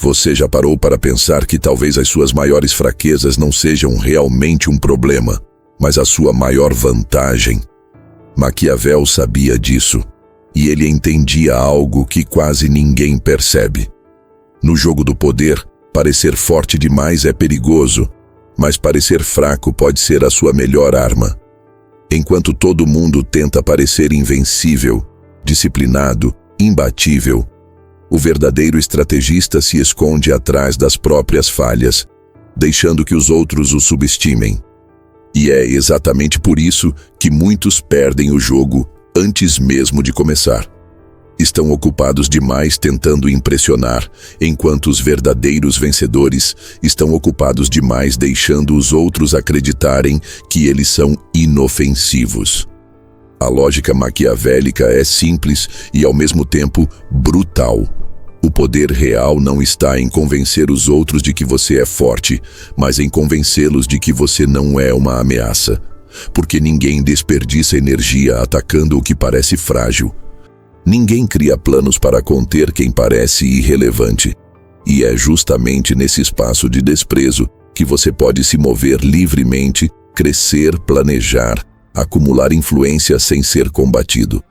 Você já parou para pensar que talvez as suas maiores fraquezas não sejam realmente um problema, mas a sua maior vantagem? Maquiavel sabia disso, e ele entendia algo que quase ninguém percebe. No jogo do poder, parecer forte demais é perigoso, mas parecer fraco pode ser a sua melhor arma. Enquanto todo mundo tenta parecer invencível, disciplinado, imbatível, o verdadeiro estrategista se esconde atrás das próprias falhas, deixando que os outros o subestimem. E é exatamente por isso que muitos perdem o jogo antes mesmo de começar. Estão ocupados demais tentando impressionar, enquanto os verdadeiros vencedores estão ocupados demais deixando os outros acreditarem que eles são inofensivos. A lógica maquiavélica é simples e, ao mesmo tempo, brutal. O poder real não está em convencer os outros de que você é forte, mas em convencê-los de que você não é uma ameaça. Porque ninguém desperdiça energia atacando o que parece frágil. Ninguém cria planos para conter quem parece irrelevante. E é justamente nesse espaço de desprezo que você pode se mover livremente, crescer, planejar, acumular influência sem ser combatido.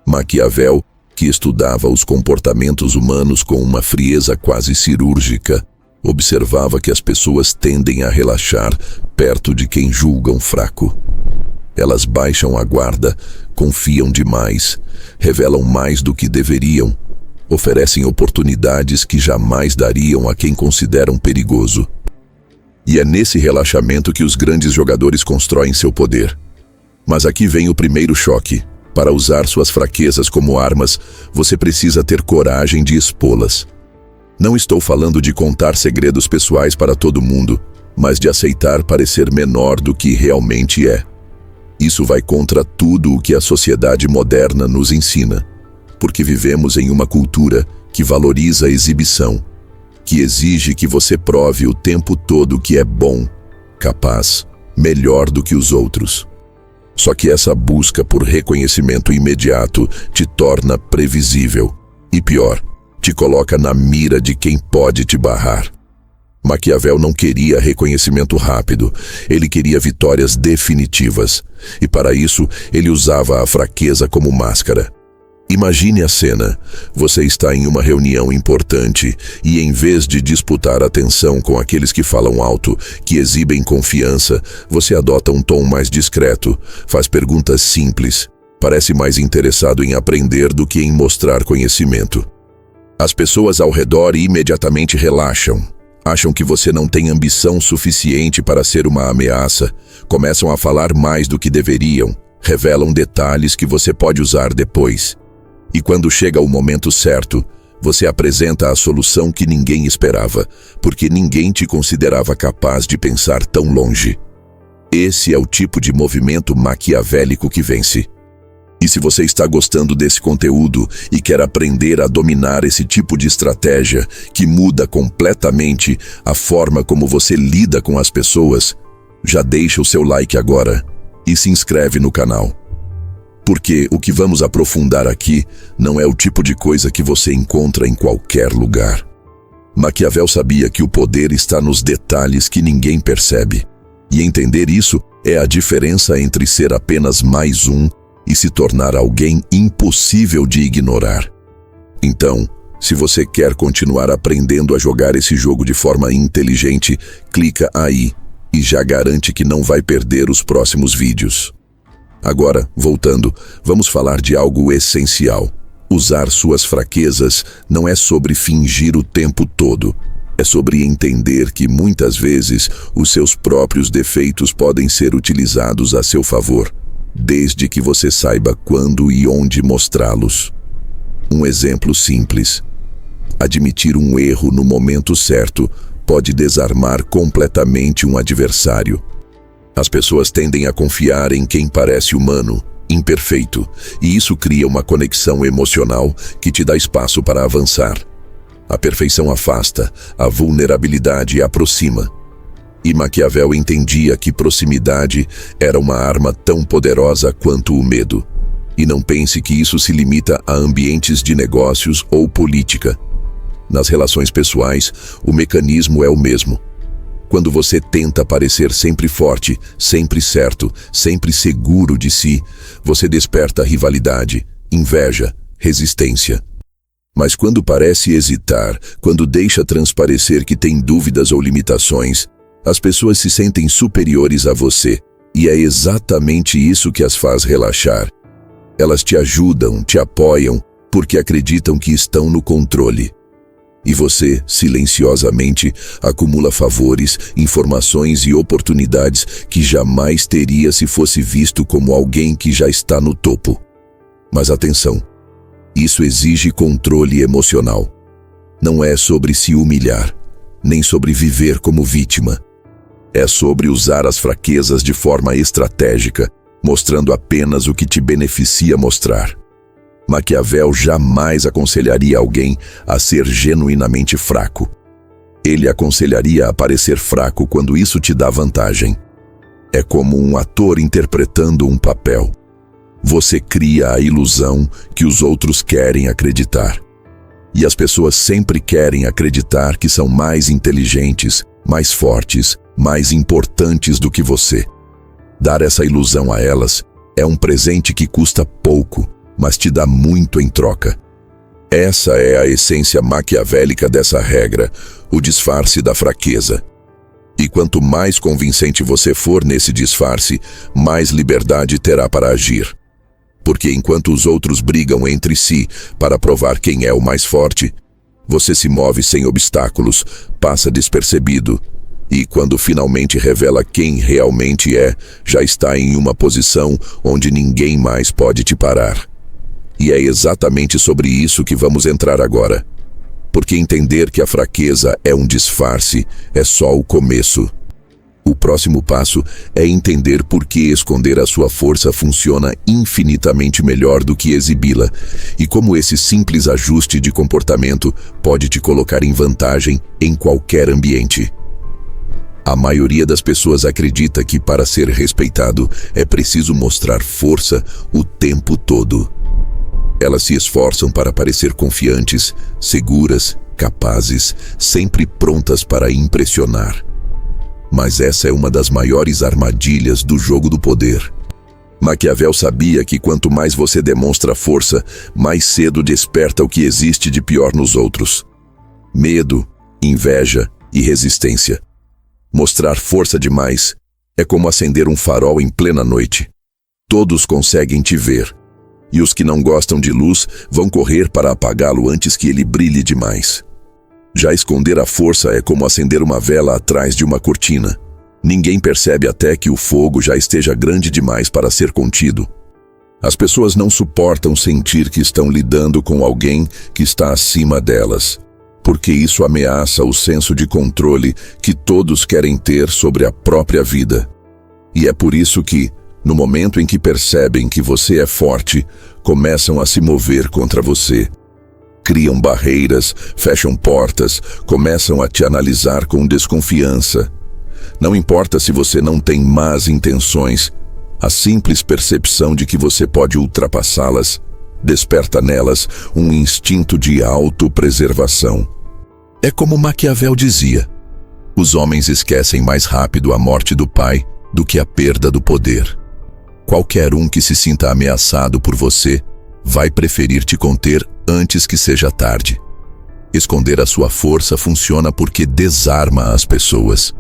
Maquiavel, que estudava os comportamentos humanos com uma frieza quase cirúrgica, observava que as pessoas tendem a relaxar perto de quem julgam fraco. Elas baixam a guarda, confiam demais, revelam mais do que deveriam, oferecem oportunidades que jamais dariam a quem consideram perigoso. E é nesse relaxamento que os grandes jogadores constroem seu poder. Mas aqui vem o primeiro choque. Para usar suas fraquezas como armas, você precisa ter coragem de expô-las. Não estou falando de contar segredos pessoais para todo mundo, mas de aceitar parecer menor do que realmente é. Isso vai contra tudo o que a sociedade moderna nos ensina, porque vivemos em uma cultura que valoriza a exibição, que exige que você prove o tempo todo que é bom, capaz, melhor do que os outros. Só que essa busca por reconhecimento imediato te torna previsível e, pior, te coloca na mira de quem pode te barrar. Maquiavel não queria reconhecimento rápido, ele queria vitórias definitivas, e para isso ele usava a fraqueza como máscara. Imagine a cena. Você está em uma reunião importante e, em vez de disputar atenção com aqueles que falam alto, que exibem confiança, você adota um tom mais discreto, faz perguntas simples, parece mais interessado em aprender do que em mostrar conhecimento. As pessoas ao redor imediatamente relaxam. Acham que você não tem ambição suficiente para ser uma ameaça, começam a falar mais do que deveriam, revelam detalhes que você pode usar depois. E quando chega o momento certo, você apresenta a solução que ninguém esperava, porque ninguém te considerava capaz de pensar tão longe. Esse é o tipo de movimento maquiavélico que vence. E se você está gostando desse conteúdo e quer aprender a dominar esse tipo de estratégia que muda completamente a forma como você lida com as pessoas, já deixa o seu like agora e se inscreve no canal. Porque o que vamos aprofundar aqui não é o tipo de coisa que você encontra em qualquer lugar. Maquiavel sabia que o poder está nos detalhes que ninguém percebe. E entender isso é a diferença entre ser apenas mais um e se tornar alguém impossível de ignorar. Então, se você quer continuar aprendendo a jogar esse jogo de forma inteligente, clica aí e já garante que não vai perder os próximos vídeos. Agora, voltando, vamos falar de algo essencial. Usar suas fraquezas não é sobre fingir o tempo todo. É sobre entender que muitas vezes os seus próprios defeitos podem ser utilizados a seu favor, desde que você saiba quando e onde mostrá-los. Um exemplo simples. Admitir um erro no momento certo pode desarmar completamente um adversário. As pessoas tendem a confiar em quem parece humano, imperfeito, e isso cria uma conexão emocional que te dá espaço para avançar. A perfeição afasta, a vulnerabilidade aproxima. E Maquiavel entendia que proximidade era uma arma tão poderosa quanto o medo. E não pense que isso se limita a ambientes de negócios ou política. Nas relações pessoais, o mecanismo é o mesmo. Quando você tenta parecer sempre forte, sempre certo, sempre seguro de si, você desperta rivalidade, inveja, resistência. Mas quando parece hesitar, quando deixa transparecer que tem dúvidas ou limitações, as pessoas se sentem superiores a você, e é exatamente isso que as faz relaxar. Elas te ajudam, te apoiam, porque acreditam que estão no controle. E você, silenciosamente, acumula favores, informações e oportunidades que jamais teria se fosse visto como alguém que já está no topo. Mas atenção, isso exige controle emocional. Não é sobre se humilhar, nem sobre viver como vítima. É sobre usar as fraquezas de forma estratégica, mostrando apenas o que te beneficia mostrar. Maquiavel jamais aconselharia alguém a ser genuinamente fraco. Ele aconselharia a parecer fraco quando isso te dá vantagem. É como um ator interpretando um papel. Você cria a ilusão que os outros querem acreditar. E as pessoas sempre querem acreditar que são mais inteligentes, mais fortes, mais importantes do que você. Dar essa ilusão a elas é um presente que custa pouco, mas te dá muito em troca. Essa é a essência maquiavélica dessa regra, o disfarce da fraqueza. E quanto mais convincente você for nesse disfarce, mais liberdade terá para agir. Porque enquanto os outros brigam entre si para provar quem é o mais forte, você se move sem obstáculos, passa despercebido, e quando finalmente revela quem realmente é, já está em uma posição onde ninguém mais pode te parar. E é exatamente sobre isso que vamos entrar agora. Porque entender que a fraqueza é um disfarce é só o começo. O próximo passo é entender por que esconder a sua força funciona infinitamente melhor do que exibi-la, e como esse simples ajuste de comportamento pode te colocar em vantagem em qualquer ambiente. A maioria das pessoas acredita que para ser respeitado é preciso mostrar força o tempo todo. Elas se esforçam para parecer confiantes, seguras, capazes, sempre prontas para impressionar. Mas essa é uma das maiores armadilhas do jogo do poder. Maquiavel sabia que quanto mais você demonstra força, mais cedo desperta o que existe de pior nos outros: medo, inveja e resistência. Mostrar força demais é como acender um farol em plena noite. Todos conseguem te ver. E os que não gostam de luz vão correr para apagá-lo antes que ele brilhe demais. Já esconder a força é como acender uma vela atrás de uma cortina. Ninguém percebe até que o fogo já esteja grande demais para ser contido. As pessoas não suportam sentir que estão lidando com alguém que está acima delas, porque isso ameaça o senso de controle que todos querem ter sobre a própria vida. E é por isso que, no momento em que percebem que você é forte, começam a se mover contra você. Criam barreiras, fecham portas, começam a te analisar com desconfiança. Não importa se você não tem más intenções, a simples percepção de que você pode ultrapassá-las desperta nelas um instinto de autopreservação. É como Maquiavel dizia: os homens esquecem mais rápido a morte do pai do que a perda do poder. Qualquer um que se sinta ameaçado por você vai preferir te conter antes que seja tarde. Esconder a sua força funciona porque desarma as pessoas.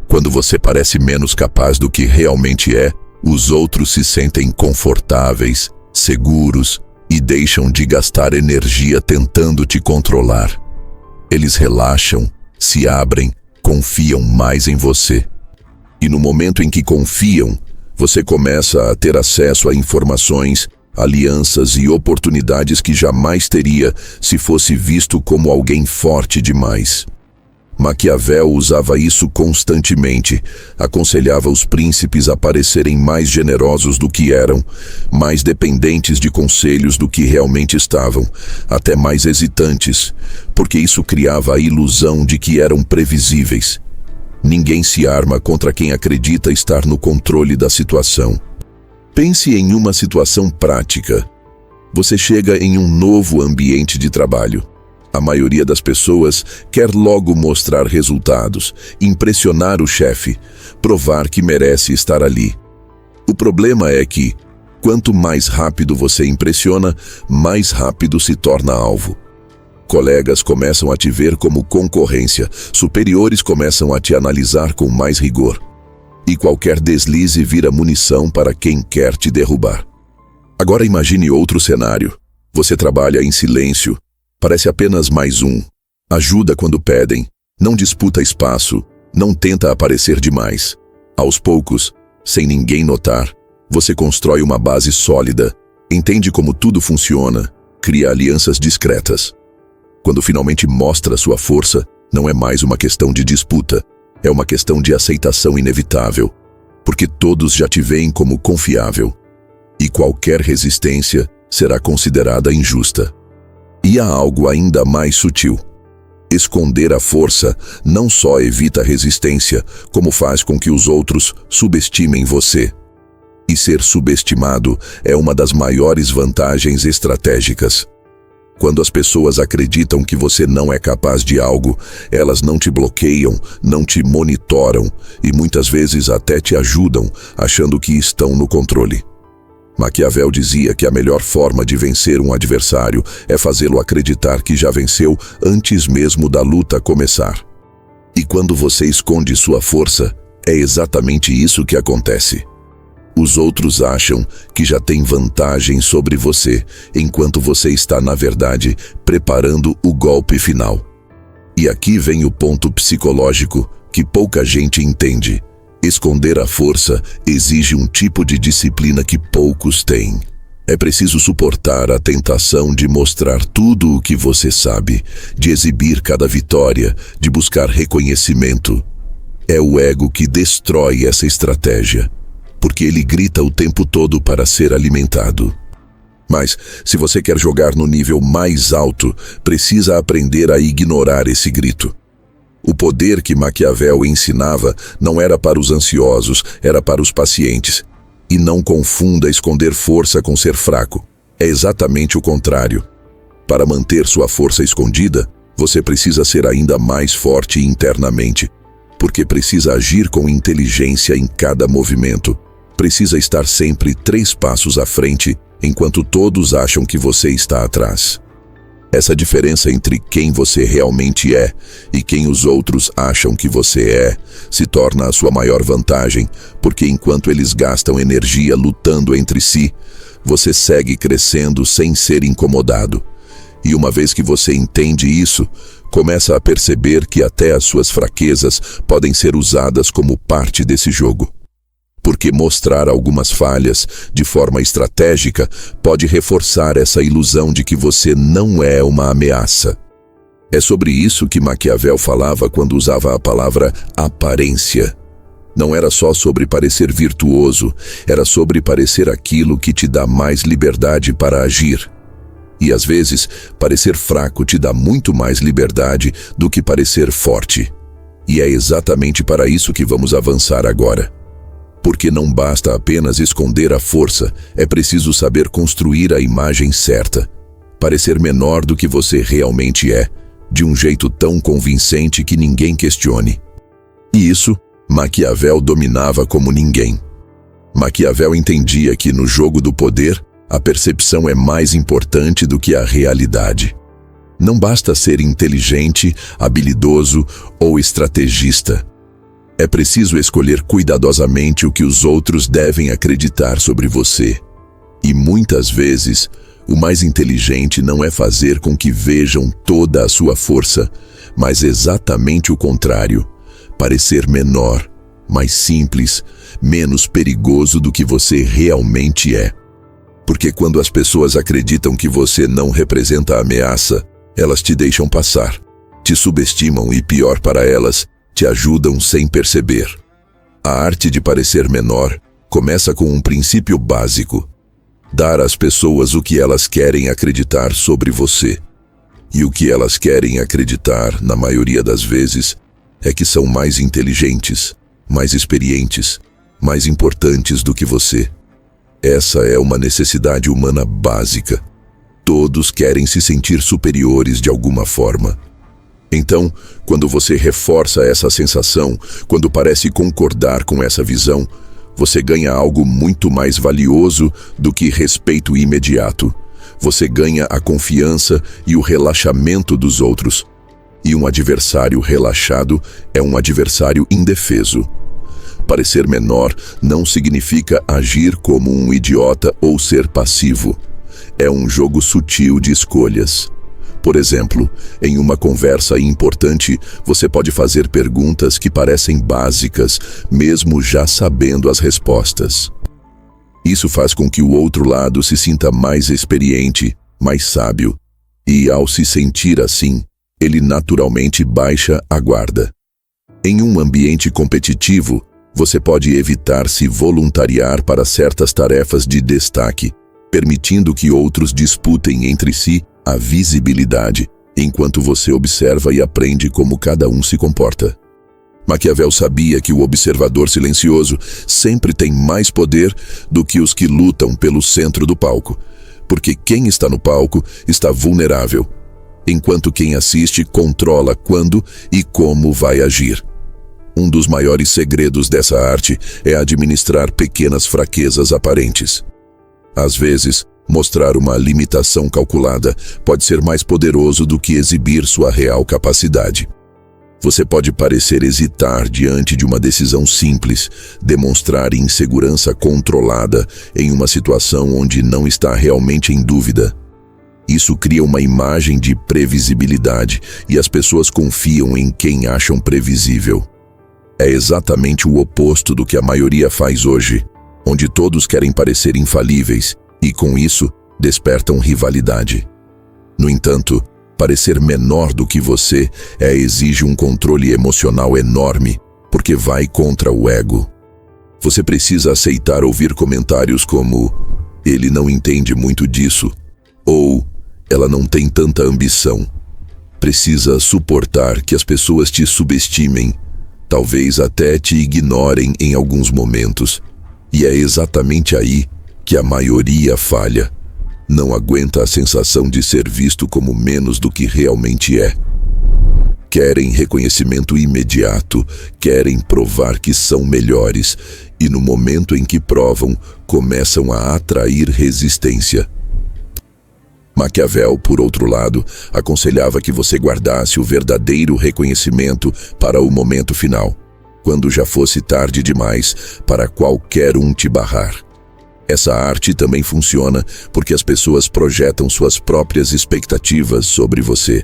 Quando você parece menos capaz do que realmente é, os outros se sentem confortáveis, seguros e deixam de gastar energia tentando te controlar. Eles relaxam, se abrem, confiam mais em você. E no momento em que confiam, você começa a ter acesso a informações, alianças e oportunidades que jamais teria se fosse visto como alguém forte demais. Maquiavel usava isso constantemente, aconselhava os príncipes a parecerem mais generosos do que eram, mais dependentes de conselhos do que realmente estavam, até mais hesitantes, porque isso criava a ilusão de que eram previsíveis. Ninguém se arma contra quem acredita estar no controle da situação. Pense em uma situação prática. Você chega em um novo ambiente de trabalho. A maioria das pessoas quer logo mostrar resultados, impressionar o chefe, provar que merece estar ali. O problema é que, quanto mais rápido você impressiona, mais rápido se torna alvo. Colegas começam a te ver como concorrência, superiores começam a te analisar com mais rigor. E qualquer deslize vira munição para quem quer te derrubar. Agora imagine outro cenário. Você trabalha em silêncio, parece apenas mais um. Ajuda quando pedem, não disputa espaço, não tenta aparecer demais. Aos poucos, sem ninguém notar, você constrói uma base sólida, entende como tudo funciona, cria alianças discretas. Quando finalmente mostra sua força, não é mais uma questão de disputa, é uma questão de aceitação inevitável, porque todos já te veem como confiável. E qualquer resistência será considerada injusta. E há algo ainda mais sutil. Esconder a força não só evita resistência, como faz com que os outros subestimem você. E ser subestimado é uma das maiores vantagens estratégicas. Quando as pessoas acreditam que você não é capaz de algo, elas não te bloqueiam, não te monitoram e muitas vezes até te ajudam, achando que estão no controle. Maquiavel dizia que a melhor forma de vencer um adversário é fazê-lo acreditar que já venceu antes mesmo da luta começar. E quando você esconde sua força, é exatamente isso que acontece. Os outros acham que já têm vantagem sobre você, enquanto você está, na verdade, preparando o golpe final. E aqui vem o ponto psicológico que pouca gente entende. Esconder a força exige um tipo de disciplina que poucos têm. É preciso suportar a tentação de mostrar tudo o que você sabe, de exibir cada vitória, de buscar reconhecimento. É o ego que destrói essa estratégia, porque ele grita o tempo todo para ser alimentado. Mas, se você quer jogar no nível mais alto, precisa aprender a ignorar esse grito. O poder que Maquiavel ensinava não era para os ansiosos, era para os pacientes. E não confunda esconder força com ser fraco. É exatamente o contrário. Para manter sua força escondida, você precisa ser ainda mais forte internamente, porque precisa agir com inteligência em cada movimento. Precisa estar sempre 3 passos à frente, enquanto todos acham que você está atrás. Essa diferença entre quem você realmente é e quem os outros acham que você é se torna a sua maior vantagem, porque enquanto eles gastam energia lutando entre si, você segue crescendo sem ser incomodado. E uma vez que você entende isso, começa a perceber que até as suas fraquezas podem ser usadas como parte desse jogo. Porque mostrar algumas falhas de forma estratégica pode reforçar essa ilusão de que você não é uma ameaça. É sobre isso que Maquiavel falava quando usava a palavra aparência. Não era só sobre parecer virtuoso, era sobre parecer aquilo que te dá mais liberdade para agir. E às vezes, parecer fraco te dá muito mais liberdade do que parecer forte. E é exatamente para isso que vamos avançar agora. Porque não basta apenas esconder a força, é preciso saber construir a imagem certa. Parecer menor do que você realmente é, de um jeito tão convincente que ninguém questione. E isso, Maquiavel dominava como ninguém. Maquiavel entendia que no jogo do poder, a percepção é mais importante do que a realidade. Não basta ser inteligente, habilidoso ou estrategista. É preciso escolher cuidadosamente o que os outros devem acreditar sobre você. E muitas vezes, o mais inteligente não é fazer com que vejam toda a sua força, mas exatamente o contrário, parecer menor, mais simples, menos perigoso do que você realmente é. Porque quando as pessoas acreditam que você não representa ameaça, elas te deixam passar, te subestimam e, pior para elas, te ajudam sem perceber. A arte de parecer menor começa com um princípio básico: dar às pessoas o que elas querem acreditar sobre você. E o que elas querem acreditar, na maioria das vezes, é que são mais inteligentes, mais experientes, mais importantes do que você. Essa é uma necessidade humana básica. Todos querem se sentir superiores de alguma forma. Então, quando você reforça essa sensação, quando parece concordar com essa visão, você ganha algo muito mais valioso do que respeito imediato. Você ganha a confiança e o relaxamento dos outros. E um adversário relaxado é um adversário indefeso. Parecer menor não significa agir como um idiota ou ser passivo. É um jogo sutil de escolhas. Por exemplo, em uma conversa importante, você pode fazer perguntas que parecem básicas, mesmo já sabendo as respostas. Isso faz com que o outro lado se sinta mais experiente, mais sábio, e ao se sentir assim, ele naturalmente baixa a guarda. Em um ambiente competitivo, você pode evitar se voluntariar para certas tarefas de destaque, permitindo que outros disputem entre si a visibilidade, enquanto você observa e aprende como cada um se comporta. Maquiavel sabia que o observador silencioso sempre tem mais poder do que os que lutam pelo centro do palco, porque quem está no palco está vulnerável, enquanto quem assiste controla quando e como vai agir. Um dos maiores segredos dessa arte é administrar pequenas fraquezas aparentes. Às vezes, mostrar uma limitação calculada pode ser mais poderoso do que exibir sua real capacidade. Você pode parecer hesitar diante de uma decisão simples, demonstrar insegurança controlada em uma situação onde não está realmente em dúvida. Isso cria uma imagem de previsibilidade e as pessoas confiam em quem acham previsível. É exatamente o oposto do que a maioria faz hoje, onde todos querem parecer infalíveis e, com isso, despertam rivalidade. No entanto, parecer menor do que você exige um controle emocional enorme, porque vai contra o ego. Você precisa aceitar ouvir comentários como "ele não entende muito disso" ou "ela não tem tanta ambição". Precisa suportar que as pessoas te subestimem, talvez até te ignorem em alguns momentos. E é exatamente aí que a maioria falha. Não aguenta a sensação de ser visto como menos do que realmente é. Querem reconhecimento imediato, querem provar que são melhores, e no momento em que provam, começam a atrair resistência. Maquiavel, por outro lado, aconselhava que você guardasse o verdadeiro reconhecimento para o momento final, quando já fosse tarde demais para qualquer um te barrar. Essa arte também funciona porque as pessoas projetam suas próprias expectativas sobre você.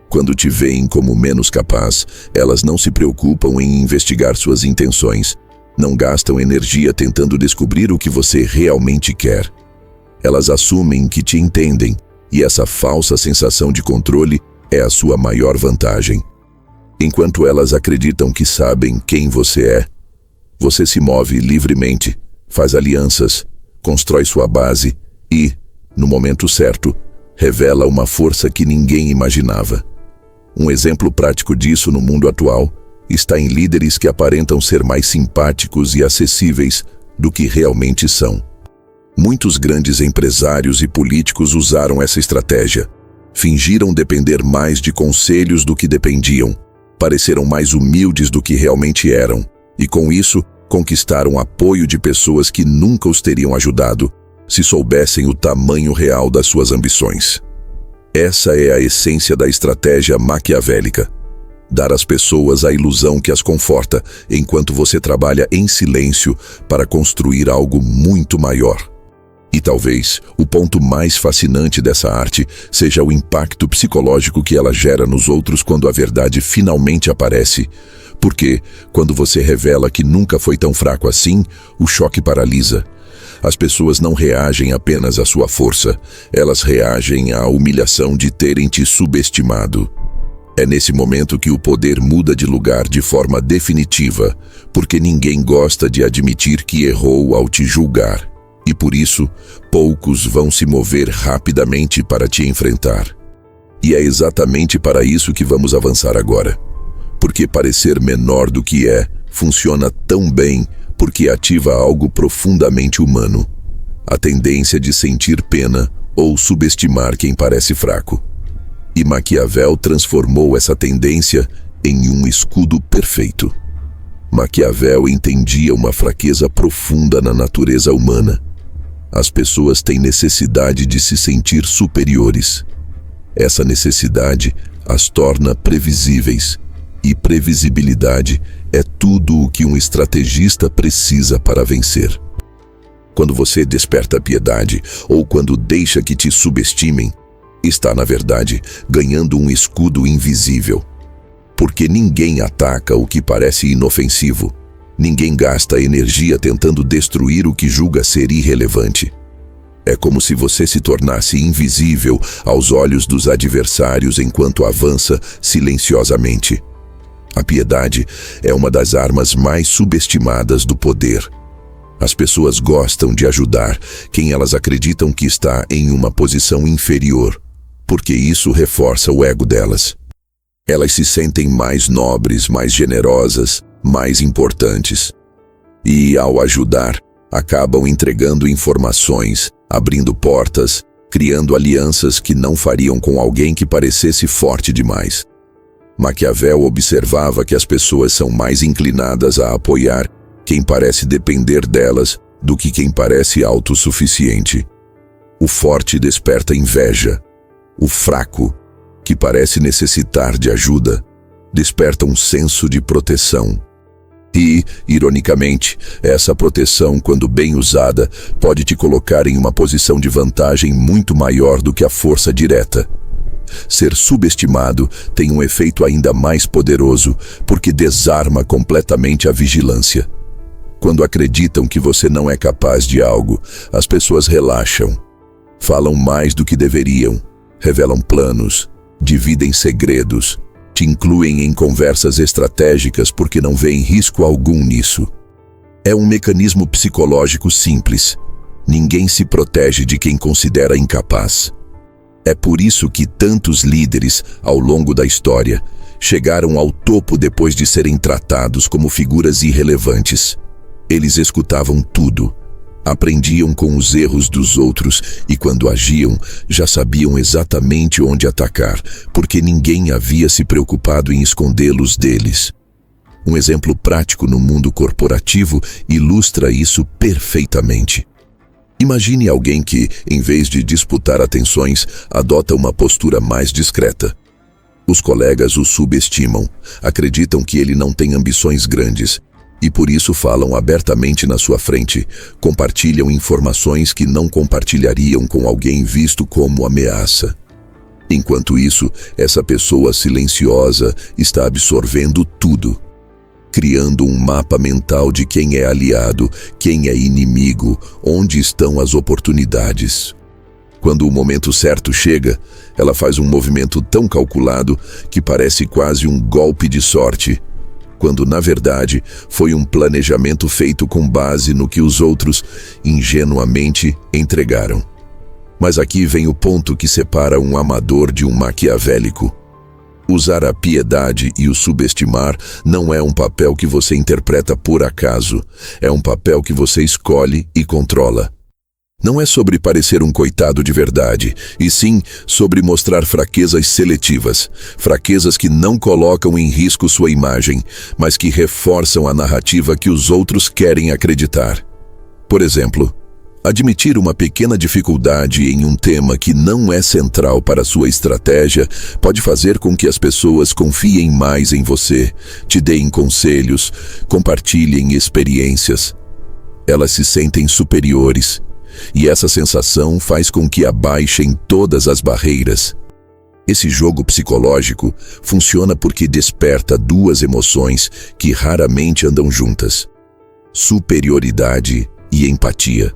Quando te veem como menos capaz, elas não se preocupam em investigar suas intenções, não gastam energia tentando descobrir o que você realmente quer. Elas assumem que te entendem, e essa falsa sensação de controle é a sua maior vantagem. Enquanto elas acreditam que sabem quem você se move livremente, faz alianças, constrói sua base e, no momento certo, revela uma força que ninguém imaginava. Um exemplo prático disso no mundo atual está em líderes que aparentam ser mais simpáticos e acessíveis do que realmente são. Muitos grandes empresários e políticos usaram essa estratégia. Fingiram depender mais de conselhos do que dependiam, pareceram mais humildes do que realmente eram, e com isso, conquistaram apoio de pessoas que nunca os teriam ajudado, se soubessem o tamanho real das suas ambições. Essa é a essência da estratégia maquiavélica. Dar às pessoas a ilusão que as conforta, enquanto você trabalha em silêncio para construir algo muito maior. E talvez o ponto mais fascinante dessa arte seja o impacto psicológico que ela gera nos outros quando a verdade finalmente aparece. Porque, quando você revela que nunca foi tão fraco assim, o choque paralisa. As pessoas não reagem apenas à sua força, elas reagem à humilhação de terem te subestimado. É nesse momento que o poder muda de lugar de forma definitiva, porque ninguém gosta de admitir que errou ao te julgar. E por isso, poucos vão se mover rapidamente para te enfrentar. E é exatamente para isso que vamos avançar agora. Porque parecer menor do que funciona tão bem porque ativa algo profundamente humano. A tendência de sentir pena ou subestimar quem parece fraco. E Maquiavel transformou essa tendência em um escudo perfeito. Maquiavel entendia uma fraqueza profunda na natureza humana. As pessoas têm necessidade de se sentir superiores. Essa necessidade as torna previsíveis, e previsibilidade é tudo o que um estrategista precisa para vencer. Quando você desperta a piedade, ou quando deixa que te subestimem, está, na verdade, ganhando um escudo invisível. Porque ninguém ataca o que parece inofensivo. Ninguém gasta energia tentando destruir o que julga ser irrelevante. É como se você se tornasse invisível aos olhos dos adversários enquanto avança silenciosamente. A piedade é uma das armas mais subestimadas do poder. As pessoas gostam de ajudar quem elas acreditam que está em uma posição inferior, porque isso reforça o ego delas. Elas se sentem mais nobres, mais generosas, mais importantes. E, ao ajudar, acabam entregando informações, abrindo portas, criando alianças que não fariam com alguém que parecesse forte demais. Maquiavel observava que as pessoas são mais inclinadas a apoiar quem parece depender delas do que quem parece autossuficiente. O forte desperta inveja. O fraco, que parece necessitar de ajuda, desperta um senso de proteção. E, ironicamente, essa proteção, quando bem usada, pode te colocar em uma posição de vantagem muito maior do que a força direta. Ser subestimado tem um efeito ainda mais poderoso, porque desarma completamente a vigilância. Quando acreditam que você não é capaz de algo, as pessoas relaxam. Falam mais do que deveriam, revelam planos, dividem segredos, te incluem em conversas estratégicas porque não veem risco algum nisso. É um mecanismo psicológico simples. Ninguém se protege de quem considera incapaz. É por isso que tantos líderes, ao longo da história, chegaram ao topo depois de serem tratados como figuras irrelevantes. Eles escutavam tudo, aprendiam com os erros dos outros e, quando agiam, já sabiam exatamente onde atacar, porque ninguém havia se preocupado em escondê-los deles. Um exemplo prático no mundo corporativo ilustra isso perfeitamente. Imagine alguém que, em vez de disputar atenções, adota uma postura mais discreta. Os colegas o subestimam, acreditam que ele não tem ambições grandes, e por isso falam abertamente na sua frente, compartilham informações que não compartilhariam com alguém visto como ameaça. Enquanto isso, essa pessoa silenciosa está absorvendo tudo, criando um mapa mental de quem é aliado, quem é inimigo, onde estão as oportunidades. Quando o momento certo chega, ela faz um movimento tão calculado que parece quase um golpe de sorte, quando na verdade foi um planejamento feito com base no que os outros ingenuamente entregaram. Mas aqui vem o ponto que separa um amador de um maquiavélico. Usar a piedade e o subestimar não é um papel que você interpreta por acaso, é um papel que você escolhe e controla. Não é sobre parecer um coitado de verdade, e sim sobre mostrar fraquezas seletivas, fraquezas que não colocam em risco sua imagem, mas que reforçam a narrativa que os outros querem acreditar. Por exemplo, admitir uma pequena dificuldade em um tema que não é central para sua estratégia pode fazer com que as pessoas confiem mais em você, te deem conselhos, compartilhem experiências. Elas se sentem superiores. E essa sensação faz com que abaixem todas as barreiras. Esse jogo psicológico funciona porque desperta duas emoções que raramente andam juntas: superioridade e empatia.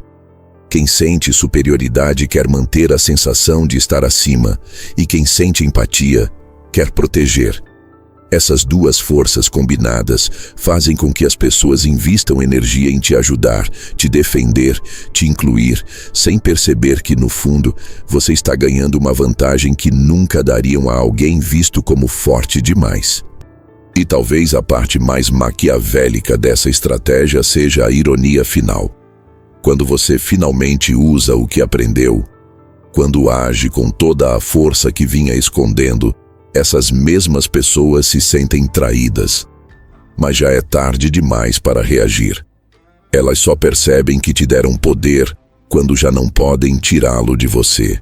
Quem sente superioridade quer manter a sensação de estar acima, e quem sente empatia quer proteger. Essas duas forças combinadas fazem com que as pessoas invistam energia em te ajudar, te defender, te incluir, sem perceber que, no fundo, você está ganhando uma vantagem que nunca dariam a alguém visto como forte demais. E talvez a parte mais maquiavélica dessa estratégia seja a ironia final. Quando você finalmente usa o que aprendeu, quando age com toda a força que vinha escondendo, essas mesmas pessoas se sentem traídas. Mas já é tarde demais para reagir. Elas só percebem que te deram poder quando já não podem tirá-lo de você.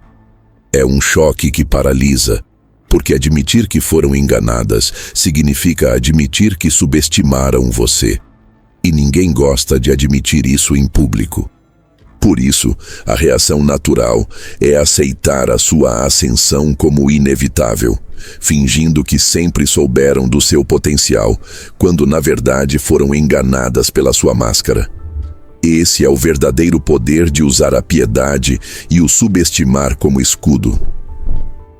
É um choque que paralisa, porque admitir que foram enganadas significa admitir que subestimaram você. E ninguém gosta de admitir isso em público. Por isso, a reação natural é aceitar a sua ascensão como inevitável, fingindo que sempre souberam do seu potencial, quando na verdade foram enganadas pela sua máscara. Esse é o verdadeiro poder de usar a piedade e o subestimar como escudo.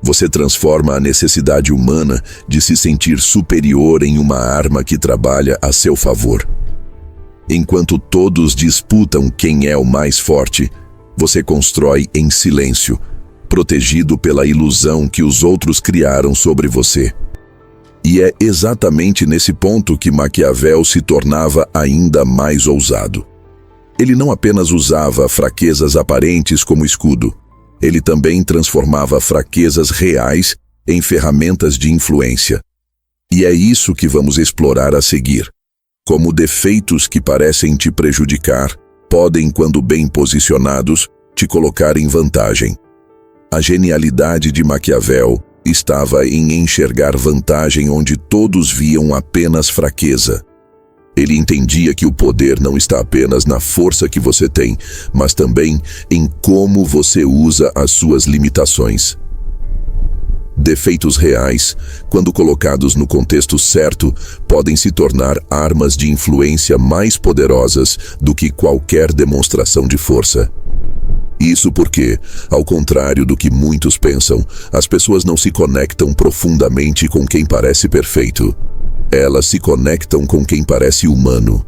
Você transforma a necessidade humana de se sentir superior em uma arma que trabalha a seu favor. Enquanto todos disputam quem é o mais forte, você constrói em silêncio, protegido pela ilusão que os outros criaram sobre você. E é exatamente nesse ponto que Maquiavel se tornava ainda mais ousado. Ele não apenas usava fraquezas aparentes como escudo, ele também transformava fraquezas reais em ferramentas de influência. E é isso que vamos explorar a seguir. Como defeitos que parecem te prejudicar podem, quando bem posicionados, te colocar em vantagem. A genialidade de Maquiavel estava em enxergar vantagem onde todos viam apenas fraqueza. Ele entendia que o poder não está apenas na força que você tem, mas também em como você usa as suas limitações. Defeitos reais, quando colocados no contexto certo, podem se tornar armas de influência mais poderosas do que qualquer demonstração de força. Isso porque, ao contrário do que muitos pensam, as pessoas não se conectam profundamente com quem parece perfeito. Elas se conectam com quem parece humano.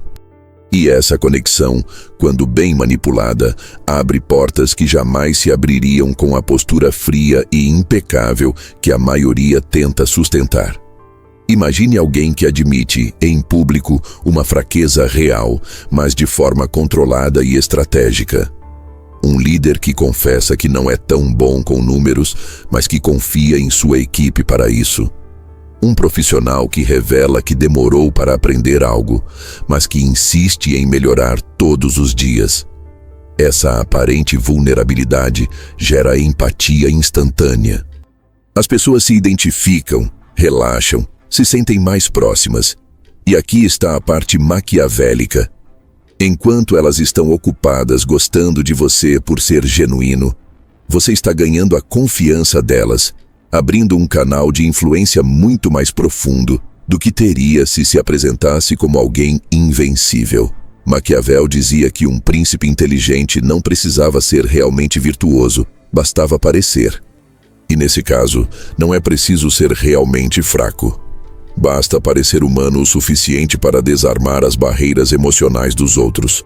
E essa conexão, quando bem manipulada, abre portas que jamais se abririam com a postura fria e impecável que a maioria tenta sustentar. Imagine alguém que admite, em público, uma fraqueza real, mas de forma controlada e estratégica. Um líder que confessa que não é tão bom com números, mas que confia em sua equipe para isso. Um profissional que revela que demorou para aprender algo, mas que insiste em melhorar todos os dias. Essa aparente vulnerabilidade gera empatia instantânea. As pessoas se identificam, relaxam, se sentem mais próximas. E aqui está a parte maquiavélica. Enquanto elas estão ocupadas gostando de você por ser genuíno, você está ganhando a confiança delas, abrindo um canal de influência muito mais profundo do que teria se apresentasse como alguém invencível. Maquiavel dizia que um príncipe inteligente não precisava ser realmente virtuoso, bastava parecer. E nesse caso, não é preciso ser realmente fraco. Basta parecer humano o suficiente para desarmar as barreiras emocionais dos outros.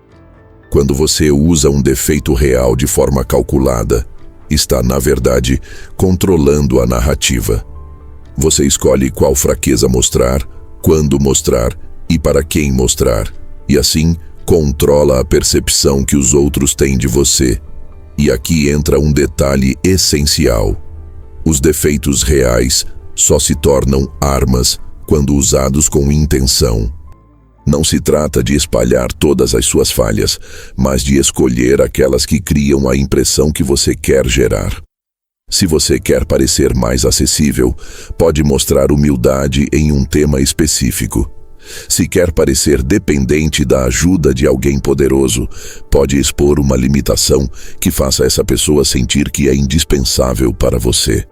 Quando você usa um defeito real de forma calculada, está, na verdade, controlando a narrativa. Você escolhe qual fraqueza mostrar, quando mostrar e para quem mostrar, e assim controla a percepção que os outros têm de você. E aqui entra um detalhe essencial. Os defeitos reais só se tornam armas quando usados com intenção. Não se trata de espalhar todas as suas falhas, mas de escolher aquelas que criam a impressão que você quer gerar. Se você quer parecer mais acessível, pode mostrar humildade em um tema específico. Se quer parecer dependente da ajuda de alguém poderoso, pode expor uma limitação que faça essa pessoa sentir que é indispensável para você.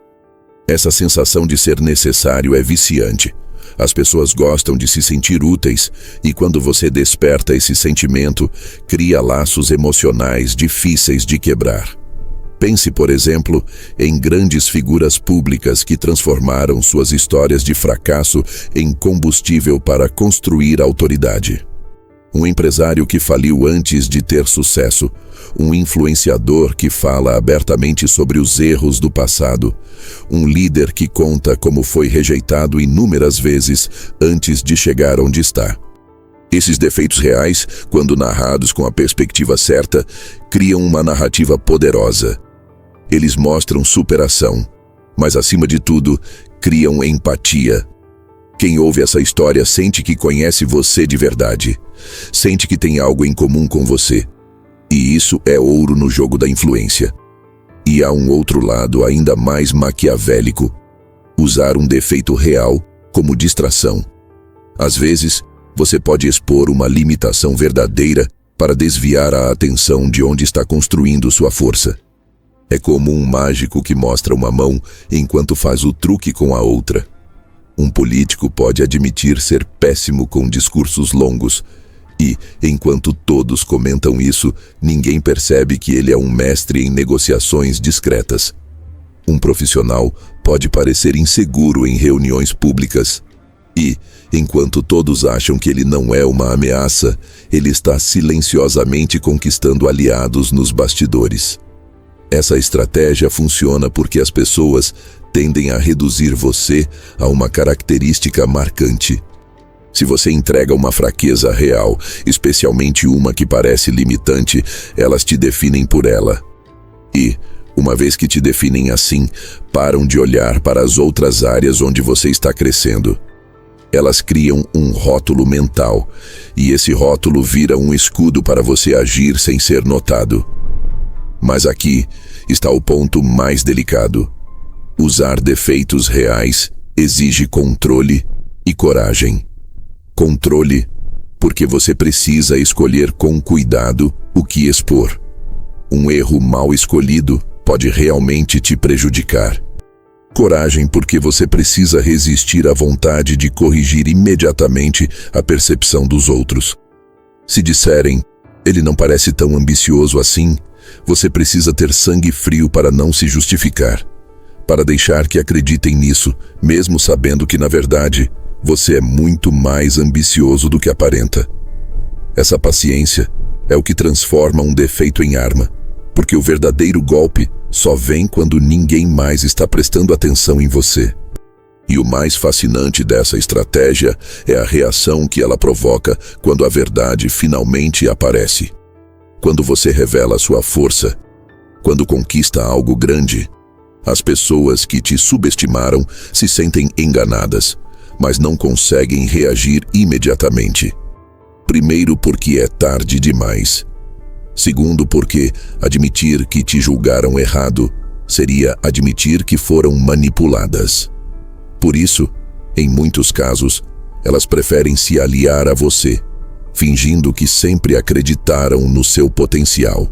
Essa sensação de ser necessário é viciante. As pessoas gostam de se sentir úteis, e quando você desperta esse sentimento, cria laços emocionais difíceis de quebrar. Pense, por exemplo, em grandes figuras públicas que transformaram suas histórias de fracasso em combustível para construir autoridade. Um empresário que faliu antes de ter sucesso, um influenciador que fala abertamente sobre os erros do passado, um líder que conta como foi rejeitado inúmeras vezes antes de chegar onde está. Esses defeitos reais, quando narrados com a perspectiva certa, criam uma narrativa poderosa. Eles mostram superação, mas acima de tudo, criam empatia. Quem ouve essa história sente que conhece você de verdade, sente que tem algo em comum com você. E isso é ouro no jogo da influência. E há um outro lado ainda mais maquiavélico: usar um defeito real como distração. Às vezes, você pode expor uma limitação verdadeira para desviar a atenção de onde está construindo sua força. É como um mágico que mostra uma mão enquanto faz o truque com a outra. Um político pode admitir ser péssimo com discursos longos e, enquanto todos comentam isso, ninguém percebe que ele é um mestre em negociações discretas. Um profissional pode parecer inseguro em reuniões públicas e, enquanto todos acham que ele não é uma ameaça, ele está silenciosamente conquistando aliados nos bastidores. Essa estratégia funciona porque as pessoas tendem a reduzir você a uma característica marcante. Se você entrega uma fraqueza real, especialmente uma que parece limitante, elas te definem por ela. E, uma vez que te definem assim, param de olhar para as outras áreas onde você está crescendo. Elas criam um rótulo mental, e esse rótulo vira um escudo para você agir sem ser notado. Mas aqui está o ponto mais delicado. Usar defeitos reais exige controle e coragem. Controle, porque você precisa escolher com cuidado o que expor. Um erro mal escolhido pode realmente te prejudicar. Coragem, porque você precisa resistir à vontade de corrigir imediatamente a percepção dos outros. Se disserem, ele não parece tão ambicioso assim, você precisa ter sangue frio para não se justificar, para deixar que acreditem nisso, mesmo sabendo que, na verdade, você é muito mais ambicioso do que aparenta. Essa paciência é o que transforma um defeito em arma, porque o verdadeiro golpe só vem quando ninguém mais está prestando atenção em você. E o mais fascinante dessa estratégia é a reação que ela provoca quando a verdade finalmente aparece. Quando você revela sua força, quando conquista algo grande, as pessoas que te subestimaram se sentem enganadas, mas não conseguem reagir imediatamente. Primeiro, porque é tarde demais. Segundo, porque admitir que te julgaram errado seria admitir que foram manipuladas. Por isso, em muitos casos, elas preferem se aliar a você, fingindo que sempre acreditaram no seu potencial.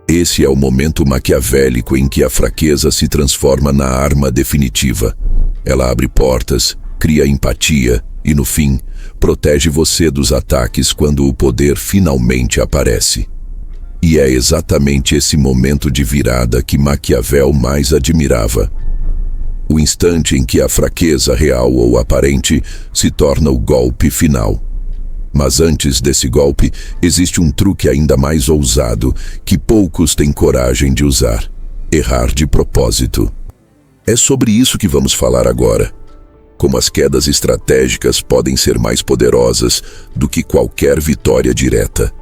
Esse é o momento maquiavélico em que a fraqueza se transforma na arma definitiva. Ela abre portas, cria empatia e, no fim, protege você dos ataques quando o poder finalmente aparece. E é exatamente esse momento de virada que Maquiavel mais admirava. O instante em que a fraqueza real ou aparente se torna o golpe final. Mas antes desse golpe, existe um truque ainda mais ousado que poucos têm coragem de usar: errar de propósito. É sobre isso que vamos falar agora. Como as quedas estratégicas podem ser mais poderosas do que qualquer vitória direta.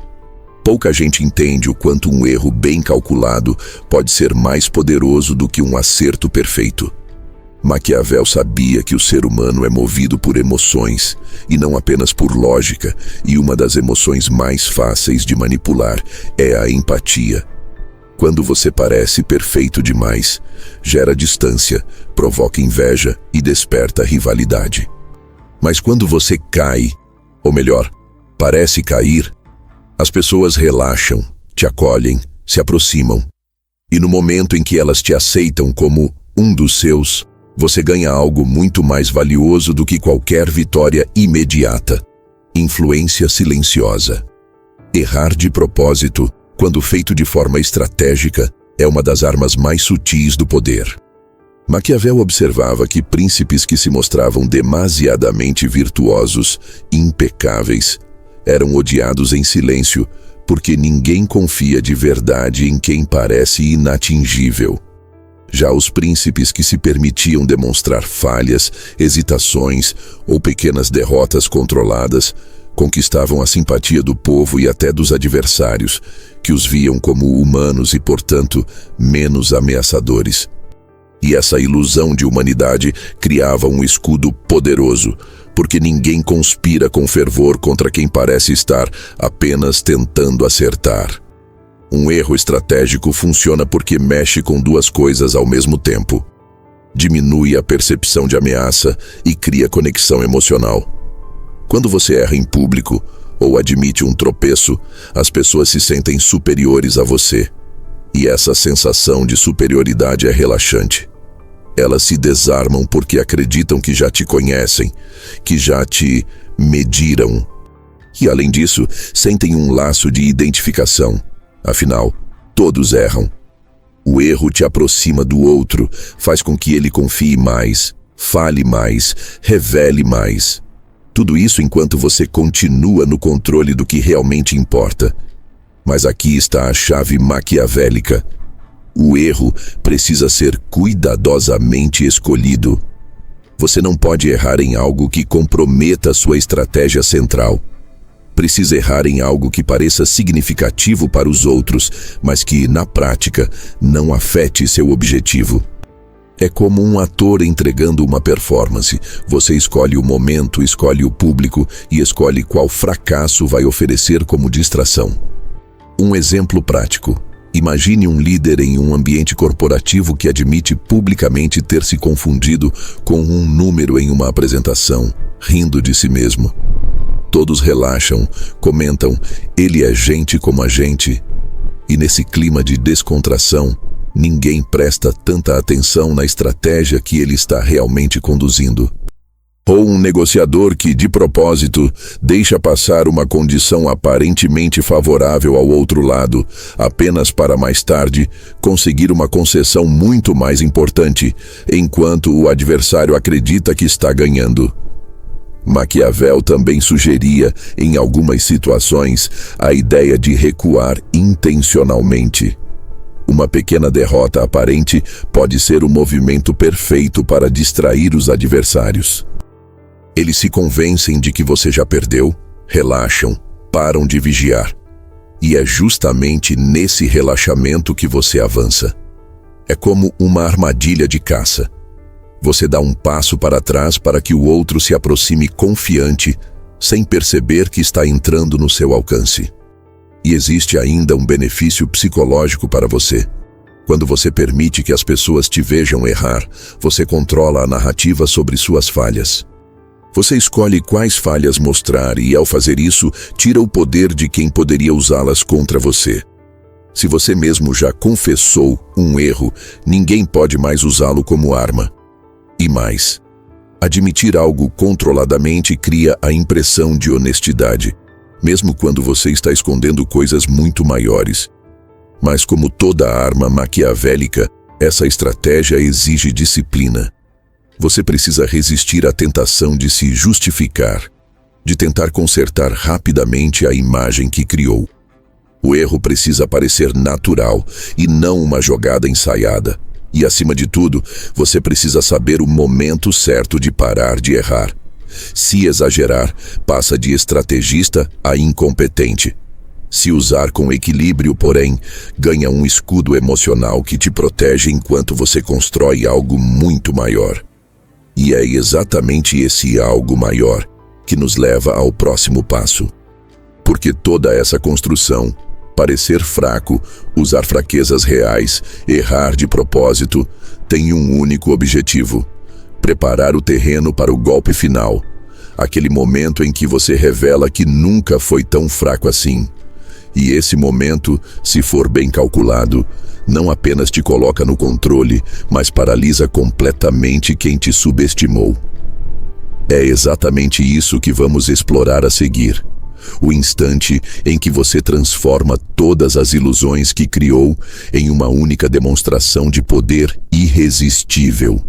Pouca gente entende o quanto um erro bem calculado pode ser mais poderoso do que um acerto perfeito. Maquiavel sabia que o ser humano é movido por emoções, e não apenas por lógica, e uma das emoções mais fáceis de manipular é a empatia. Quando você parece perfeito demais, gera distância, provoca inveja e desperta rivalidade. Mas quando você cai, ou melhor, parece cair, as pessoas relaxam, te acolhem, se aproximam. E no momento em que elas te aceitam como um dos seus, você ganha algo muito mais valioso do que qualquer vitória imediata: influência silenciosa. Errar de propósito, quando feito de forma estratégica, é uma das armas mais sutis do poder. Maquiavel observava que príncipes que se mostravam demasiadamente virtuosos, impecáveis, eram odiados em silêncio, porque ninguém confia de verdade em quem parece inatingível. Já os príncipes que se permitiam demonstrar falhas, hesitações ou pequenas derrotas controladas Conquistavam a simpatia do povo e até dos adversários, que os viam como humanos e, portanto, menos ameaçadores. E essa ilusão de humanidade criava um escudo poderoso, porque ninguém conspira com fervor contra quem parece estar apenas tentando acertar. Um erro estratégico funciona porque mexe com duas coisas ao mesmo tempo. Diminui a percepção de ameaça e cria conexão emocional. Quando você erra em público ou admite um tropeço, as pessoas se sentem superiores a você. E essa sensação de superioridade é relaxante. Elas se desarmam porque acreditam que já te conhecem, que já te mediram. E, além disso, sentem um laço de identificação. Afinal, todos erram. O erro te aproxima do outro, faz com que ele confie mais, fale mais, revele mais. Tudo isso enquanto você continua no controle do que realmente importa. Mas aqui está a chave maquiavélica. O erro precisa ser cuidadosamente escolhido. Você não pode errar em algo que comprometa sua estratégia central. Precisa errar em algo que pareça significativo para os outros, mas que, na prática, não afete seu objetivo. É como um ator entregando uma performance. Você escolhe o momento, escolhe o público e escolhe qual fracasso vai oferecer como distração. Um exemplo prático. Imagine um líder em um ambiente corporativo que admite publicamente ter se confundido com um número em uma apresentação, rindo de si mesmo. Todos relaxam, comentam, ele é gente como a gente. E nesse clima de descontração, ninguém presta tanta atenção na estratégia que ele está realmente conduzindo. Ou um negociador que, de propósito, deixa passar uma condição aparentemente favorável ao outro lado, apenas para mais tarde conseguir uma concessão muito mais importante, enquanto o adversário acredita que está ganhando. Maquiavel também sugeria, em algumas situações, a ideia de recuar intencionalmente. Uma pequena derrota aparente pode ser o movimento perfeito para distrair os adversários. Eles se convencem de que você já perdeu, relaxam, param de vigiar. E é justamente nesse relaxamento que você avança. É como uma armadilha de caça. Você dá um passo para trás para que o outro se aproxime confiante, sem perceber que está entrando no seu alcance. E existe ainda um benefício psicológico para você. Quando você permite que as pessoas te vejam errar, você controla a narrativa sobre suas falhas. Você escolhe quais falhas mostrar e, ao fazer isso, tira o poder de quem poderia usá-las contra você. Se você mesmo já confessou um erro, ninguém pode mais usá-lo como arma. E mais, admitir algo controladamente cria a impressão de honestidade, mesmo quando você está escondendo coisas muito maiores. Mas como toda arma maquiavélica, essa estratégia exige disciplina. Você precisa resistir à tentação de se justificar, de tentar consertar rapidamente a imagem que criou. O erro precisa parecer natural e não uma jogada ensaiada. E, acima de tudo, você precisa saber o momento certo de parar de errar. Se exagerar, passa de estrategista a incompetente. Se usar com equilíbrio, porém, ganha um escudo emocional que te protege enquanto você constrói algo muito maior. E é exatamente esse algo maior que nos leva ao próximo passo. Porque toda essa construção, parecer fraco, usar fraquezas reais, errar de propósito, tem um único objetivo: preparar o terreno para o golpe final. Aquele momento em que você revela que nunca foi tão fraco assim. E esse momento, se for bem calculado, não apenas te coloca no controle, mas paralisa completamente quem te subestimou. É exatamente isso que vamos explorar a seguir. O instante em que você transforma todas as ilusões que criou em uma única demonstração de poder irresistível.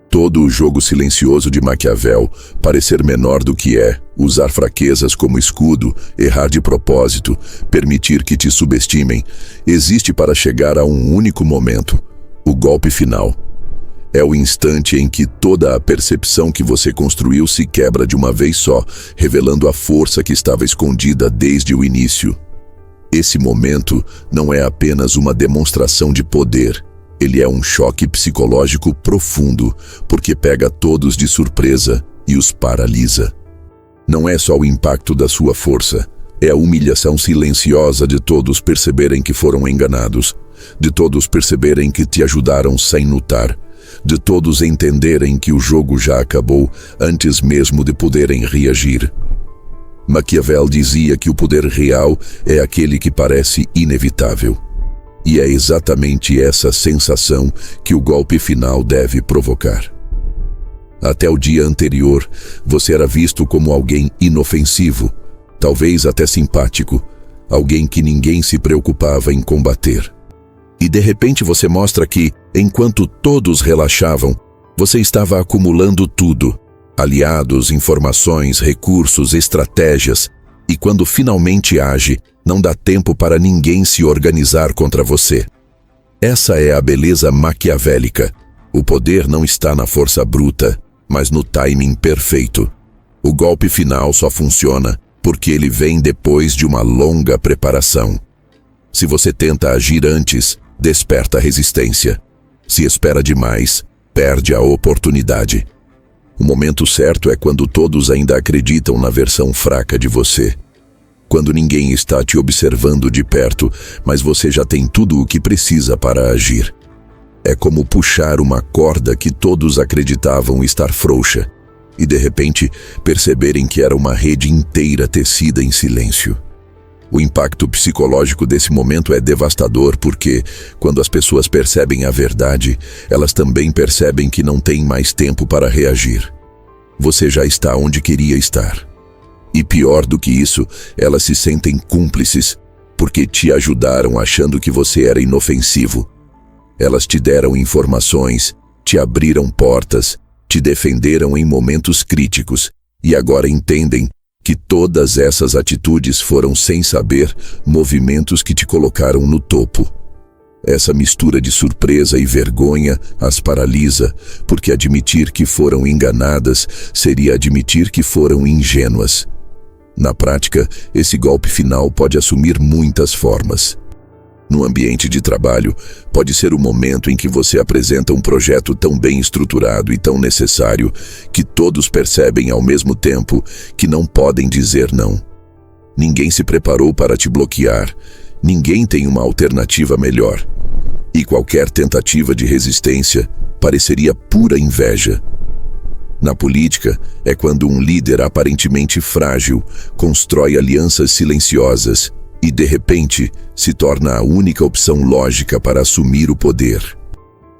Todo o jogo silencioso de Maquiavel, parecer menor do que é, usar fraquezas como escudo, errar de propósito, permitir que te subestimem, existe para chegar a um único momento: o golpe final. É o instante em que toda a percepção que você construiu se quebra de uma vez só, revelando a força que estava escondida desde o início. Esse momento não é apenas uma demonstração de poder, ele é um choque psicológico profundo, porque pega todos de surpresa e os paralisa. Não é só o impacto da sua força, é a humilhação silenciosa de todos perceberem que foram enganados, de todos perceberem que te ajudaram sem notar, de todos entenderem que o jogo já acabou antes mesmo de poderem reagir. Maquiavel dizia que o poder real é aquele que parece inevitável. E é exatamente essa sensação que o golpe final deve provocar. Até o dia anterior, você era visto como alguém inofensivo, talvez até simpático, alguém que ninguém se preocupava em combater. E de repente você mostra que, enquanto todos relaxavam, você estava acumulando tudo: aliados, informações, recursos, estratégias, e quando finalmente age, não dá tempo para ninguém se organizar contra você. Essa é a beleza maquiavélica. O poder não está na força bruta, mas no timing perfeito. O golpe final só funciona porque ele vem depois de uma longa preparação. Se você tenta agir antes, desperta resistência. Se espera demais, perde a oportunidade. O momento certo é quando todos ainda acreditam na versão fraca de você. Quando ninguém está te observando de perto, mas você já tem tudo o que precisa para agir. É como puxar uma corda que todos acreditavam estar frouxa, e de repente perceberem que era uma rede inteira tecida em silêncio. O impacto psicológico desse momento é devastador porque, quando as pessoas percebem a verdade, elas também percebem que não têm mais tempo para reagir. Você já está onde queria estar. E pior do que isso, elas se sentem cúmplices, porque te ajudaram achando que você era inofensivo. Elas te deram informações, te abriram portas, te defenderam em momentos críticos, e agora entendem que todas essas atitudes foram, sem saber, movimentos que te colocaram no topo. Essa mistura de surpresa e vergonha as paralisa, porque admitir que foram enganadas seria admitir que foram ingênuas. Na prática, esse golpe final pode assumir muitas formas. No ambiente de trabalho, pode ser o momento em que você apresenta um projeto tão bem estruturado e tão necessário que todos percebem ao mesmo tempo que não podem dizer não. Ninguém se preparou para te bloquear, ninguém tem uma alternativa melhor. E qualquer tentativa de resistência pareceria pura inveja. Na política, é quando um líder aparentemente frágil constrói alianças silenciosas e, de repente, se torna a única opção lógica para assumir o poder.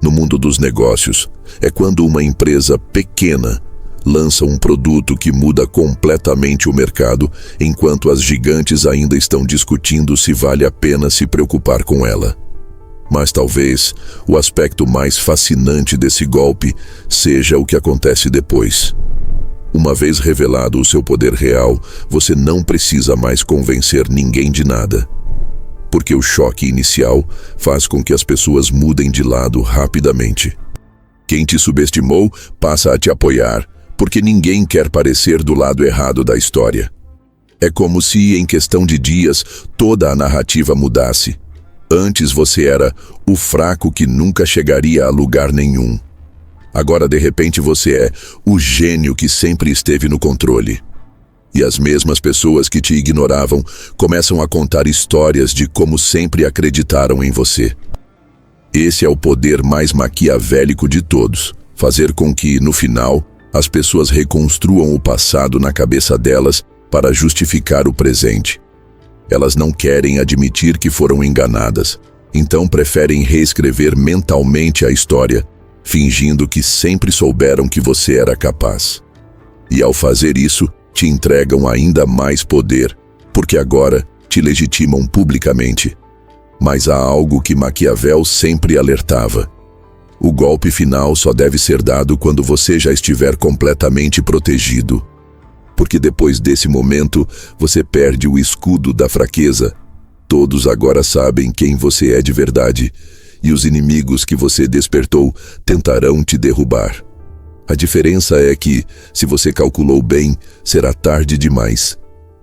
No mundo dos negócios, é quando uma empresa pequena lança um produto que muda completamente o mercado, enquanto as gigantes ainda estão discutindo se vale a pena se preocupar com ela. Mas talvez o aspecto mais fascinante desse golpe seja o que acontece depois. Uma vez revelado o seu poder real, você não precisa mais convencer ninguém de nada. Porque o choque inicial faz com que as pessoas mudem de lado rapidamente. Quem te subestimou passa a te apoiar, porque ninguém quer parecer do lado errado da história. É como se, em questão de dias, toda a narrativa mudasse. Antes você era o fraco que nunca chegaria a lugar nenhum. Agora, de repente, você é o gênio que sempre esteve no controle. E as mesmas pessoas que te ignoravam começam a contar histórias de como sempre acreditaram em você. Esse é o poder mais maquiavélico de todos, fazer com que, no final, as pessoas reconstruam o passado na cabeça delas para justificar o presente. Elas não querem admitir que foram enganadas, então preferem reescrever mentalmente a história, fingindo que sempre souberam que você era capaz. E ao fazer isso, te entregam ainda mais poder, porque agora te legitimam publicamente. Mas há algo que Maquiavel sempre alertava. O golpe final só deve ser dado quando você já estiver completamente protegido. Porque depois desse momento, você perde o escudo da fraqueza. Todos agora sabem quem você é de verdade. e os inimigos que você despertou tentarão te derrubar. A diferença é que, se você calculou bem, será tarde demais.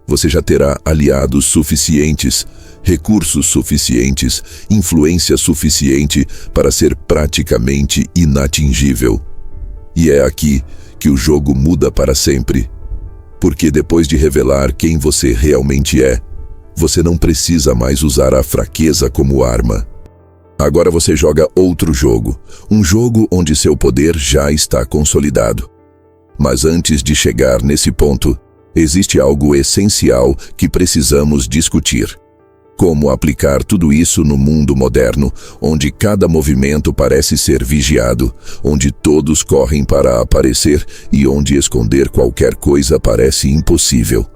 Você já terá aliados suficientes, recursos suficientes, influência suficiente para ser praticamente inatingível. E é aqui que o jogo muda para sempre. Porque depois de revelar quem você realmente é, você não precisa mais usar a fraqueza como arma. Agora você joga outro jogo, um jogo onde seu poder já está consolidado. Mas antes de chegar nesse ponto, existe algo essencial que precisamos discutir. Como aplicar tudo isso no mundo moderno, onde cada movimento parece ser vigiado, onde todos correm para aparecer e onde esconder qualquer coisa parece impossível.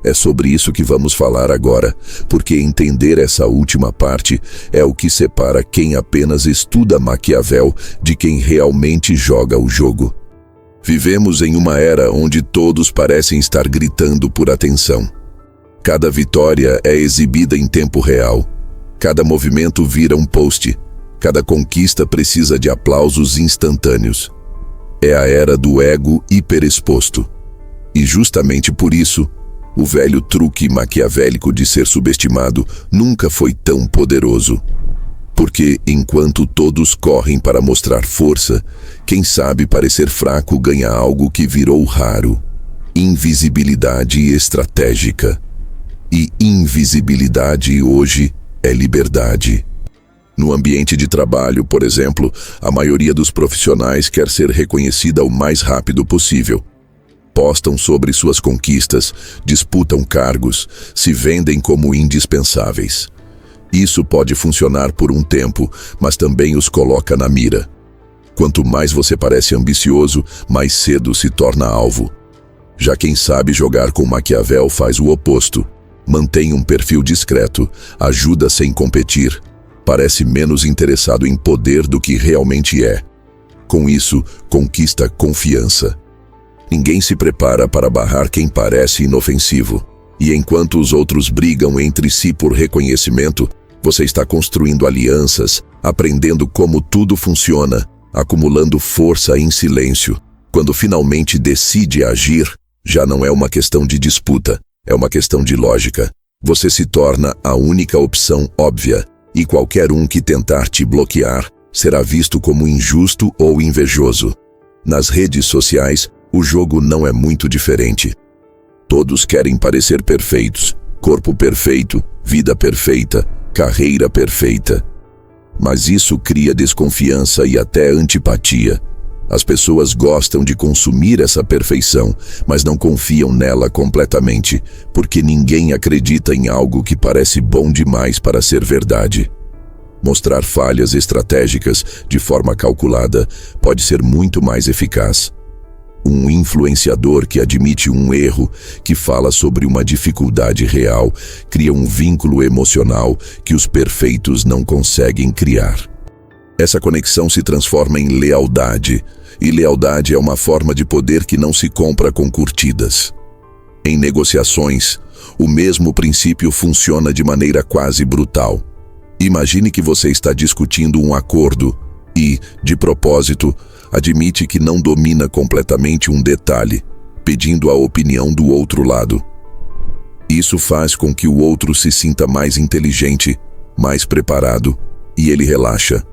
É sobre isso que vamos falar agora, porque entender essa última parte é o que separa quem apenas estuda Maquiavel de quem realmente joga o jogo. Vivemos em uma era onde todos parecem estar gritando por atenção. Cada vitória é exibida em tempo real. Cada movimento vira um post. Cada conquista precisa de aplausos instantâneos. É a era do ego hiperexposto. E justamente por isso, o velho truque maquiavélico de ser subestimado nunca foi tão poderoso. Porque, enquanto todos correm para mostrar força, quem sabe parecer fraco ganha algo que virou raro: invisibilidade estratégica. E invisibilidade hoje é liberdade. No ambiente de trabalho, por exemplo, a maioria dos profissionais quer ser reconhecida o mais rápido possível. Postam sobre suas conquistas, disputam cargos, se vendem como indispensáveis. Isso pode funcionar por um tempo, mas também os coloca na mira. Quanto mais você parece ambicioso, mais cedo se torna alvo. Já quem sabe jogar com Maquiavel faz o oposto. Mantém um perfil discreto, ajuda sem competir, parece menos interessado em poder do que realmente é. Com isso, conquista confiança. Ninguém se prepara para barrar quem parece inofensivo. E enquanto os outros brigam entre si por reconhecimento, você está construindo alianças, aprendendo como tudo funciona, acumulando força em silêncio. Quando finalmente decide agir, já não é uma questão de disputa, é uma questão de lógica. Você se torna a única opção óbvia, e qualquer um que tentar te bloquear será visto como injusto ou invejoso. Nas redes sociais, o jogo não é muito diferente. Todos querem parecer perfeitos, corpo perfeito, vida perfeita, carreira perfeita. Mas isso cria desconfiança e até antipatia. As pessoas gostam de consumir essa perfeição, mas não confiam nela completamente, porque ninguém acredita em algo que parece bom demais para ser verdade. Mostrar falhas estratégicas de forma calculada pode ser muito mais eficaz. Um influenciador que admite um erro, que fala sobre uma dificuldade real, cria um vínculo emocional que os perfeitos não conseguem criar. Essa conexão se transforma em lealdade, e lealdade é uma forma de poder que não se compra com curtidas. Em negociações, o mesmo princípio funciona de maneira quase brutal. Imagine que você está discutindo um acordo e, de propósito, admite que não domina completamente um detalhe, pedindo a opinião do outro lado. Isso faz com que o outro se sinta mais inteligente, mais preparado, e ele relaxa.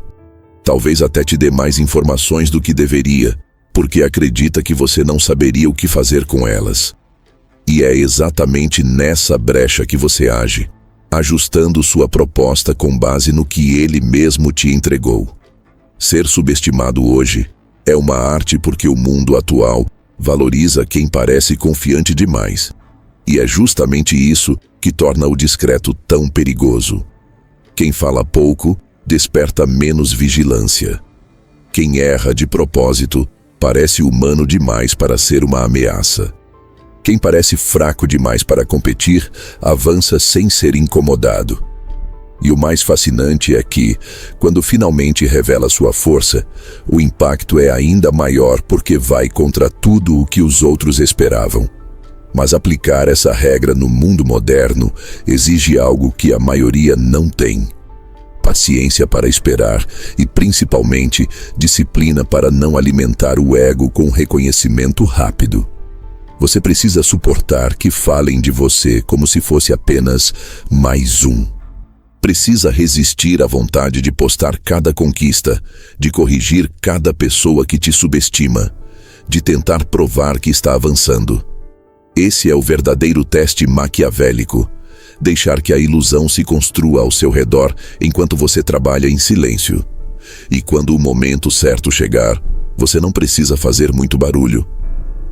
Talvez até te dê mais informações do que deveria, porque acredita que você não saberia o que fazer com elas. E é exatamente nessa brecha que você age, ajustando sua proposta com base no que ele mesmo te entregou. Ser subestimado hoje é uma arte porque o mundo atual valoriza quem parece confiante demais. E é justamente isso que torna o discreto tão perigoso. Quem fala pouco desperta menos vigilância. Quem erra de propósito parece humano demais para ser uma ameaça. Quem parece fraco demais para competir avança sem ser incomodado. E o mais fascinante é que, quando finalmente revela sua força, o impacto é ainda maior porque vai contra tudo o que os outros esperavam. Mas aplicar essa regra no mundo moderno exige algo que a maioria não tem: paciência para esperar e, principalmente, disciplina para não alimentar o ego com reconhecimento rápido. Você precisa suportar que falem de você como se fosse apenas mais um. Precisa resistir à vontade de postar cada conquista, de corrigir cada pessoa que te subestima, de tentar provar que está avançando. Esse é o verdadeiro teste maquiavélico. Deixar que a ilusão se construa ao seu redor enquanto você trabalha em silêncio. E quando o momento certo chegar, você não precisa fazer muito barulho.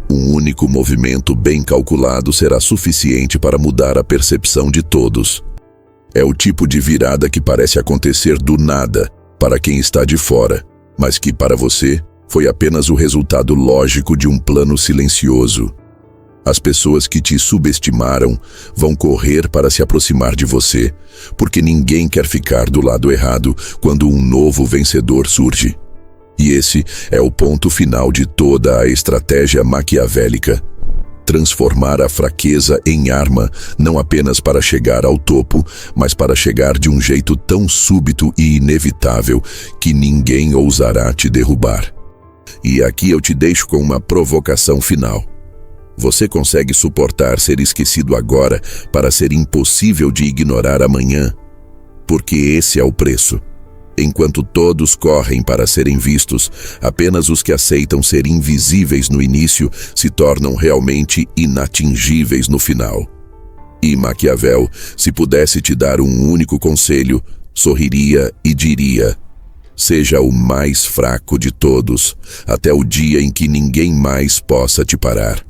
Um único movimento bem calculado será suficiente para mudar a percepção de todos. É o tipo de virada que parece acontecer do nada para quem está de fora, mas que para você foi apenas o resultado lógico de um plano silencioso. As pessoas que te subestimaram vão correr para se aproximar de você, porque ninguém quer ficar do lado errado quando um novo vencedor surge. E esse é o ponto final de toda a estratégia maquiavélica. Transformar a fraqueza em arma, não apenas para chegar ao topo, mas para chegar de um jeito tão súbito e inevitável que ninguém ousará te derrubar. E aqui eu te deixo com uma provocação final. Você consegue suportar ser esquecido agora para ser impossível de ignorar amanhã? Porque esse é o preço. Enquanto todos correm para serem vistos, apenas os que aceitam ser invisíveis no início se tornam realmente inatingíveis no final. E Maquiavel, se pudesse te dar um único conselho, sorriria e diria: seja o mais fraco de todos, até o dia em que ninguém mais possa te parar.